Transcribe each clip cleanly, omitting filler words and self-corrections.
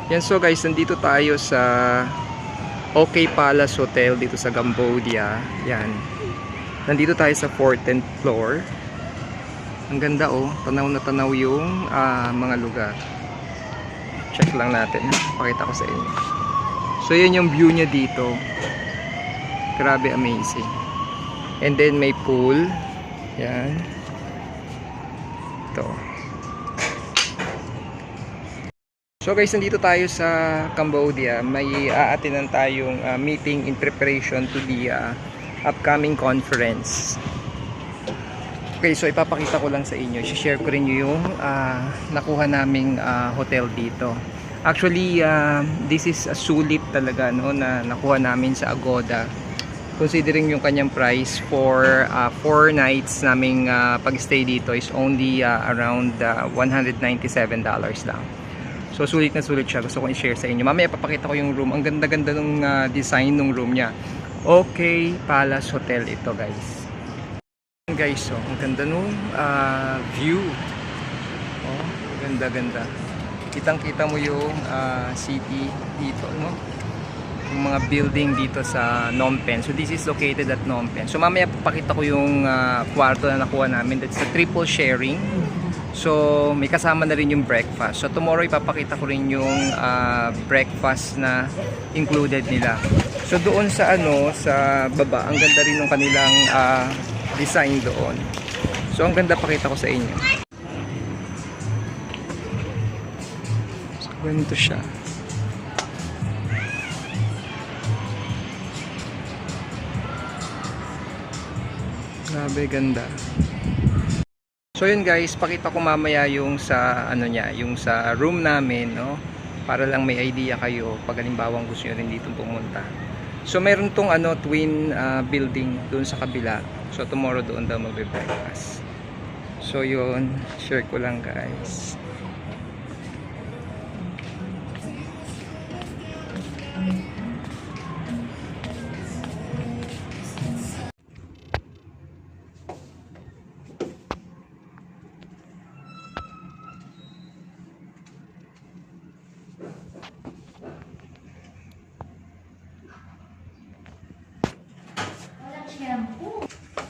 Yan, so guys, nandito tayo sa OK Palace Hotel dito sa Cambodia. Yan. Nandito tayo sa 14th floor. Ang ganda oh, tanaw na tanaw yung mga lugar. Check lang natin, pakita ko sa inyo. So yun yung view niya dito. Grabe, amazing. And then may pool. Yan. Ito. So guys, nandito tayo sa Cambodia. May aatinan tayong meeting in preparation to the upcoming conference. Okay, so ipapakita ko lang sa inyo. I-share ko rin yung nakuha naming hotel dito. Actually, this is a sulit talaga, no, na nakuha namin sa Agoda. Considering yung kanyang price for 4 nights naming pag-stay dito is only around $197 lang. So sulit na sulit siya. Gusto ko i-share sa inyo. Mamaya papakita ko yung room. Ang ganda-ganda ng design ng room niya. OK Palace Hotel ito, guys. Guys, so ang ganda nung view. Oh, ganda-ganda. Kitang-kita mo yung city dito, no? Yung mga building dito sa Phnom Penh. So this is located at Phnom Penh. So mamaya papakita ko yung kwarto na nakuha namin. That's a triple sharing. So may kasama na rin yung breakfast. So tomorrow ipapakita ko rin yung breakfast na included nila. So doon sa sa baba, ang ganda rin ng kanilang design doon. So ang ganda, pakita ko sa inyo. So ganito siya. Grabe, ganda. So yun guys, pakita ko mamaya yung sa yung sa room namin, no? Para lang may idea kayo pag halimbawa gusto niyo rin dito pumunta. So meron tong twin building doon sa kabila. So tomorrow doon daw magbe-breakfast. So yun, share ko lang guys.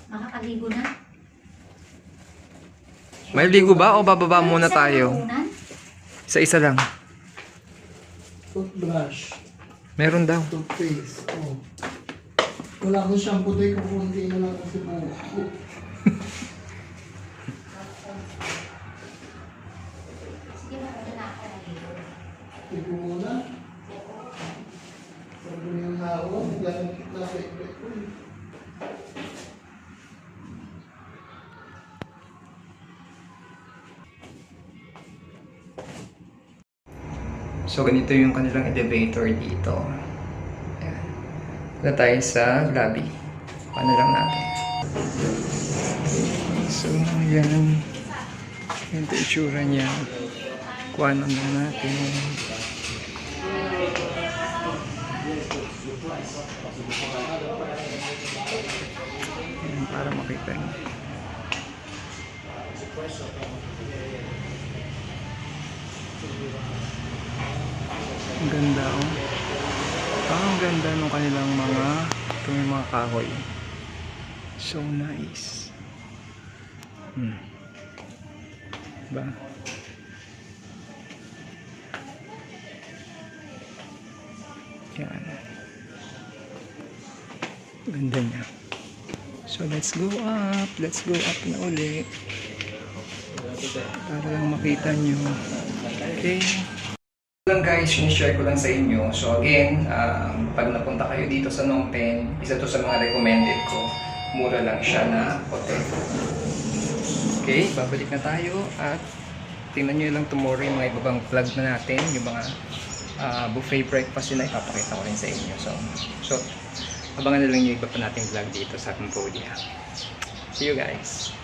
Makakaligo na. May ligo ba o bababa muna tayo? Isa-isa lang. Toothbrush. Meron daw. Toothpaste. Oh. Wala akong shampoo doon. Kukunti na lang kasi po. Ito muna. Sabi niyo yung hao. Ganit na pek-pek ko. So ganito yung kanilang elevator dito. Ayan. Wala tayo sa lobby. Paano lang natin. So yan. Ganito yung itsura niya. Kuha lang natin. Ayan, para makita niyo. Ang ganda oh. Ang ganda ng kanilang mga kahoy. So nice. Diba? Yan. Ganda niya. So let's go up. Let's go up na uli. Para lang makita nyo. Okay. Lang guys, share ko lang sa inyo. So again, pag napunta kayo dito sa Phnom Penh, isa to sa mga recommended ko. Mura lang siya na hotel. Okay, babalik na tayo at tingnan nyo lang tomorrow yung mga ibabang vlog na natin, yung mga buffet breakfast yun na ipapakita ko rin sa inyo. So abangan na lang yung iba pa nating vlog dito sa Cambodia. See you guys!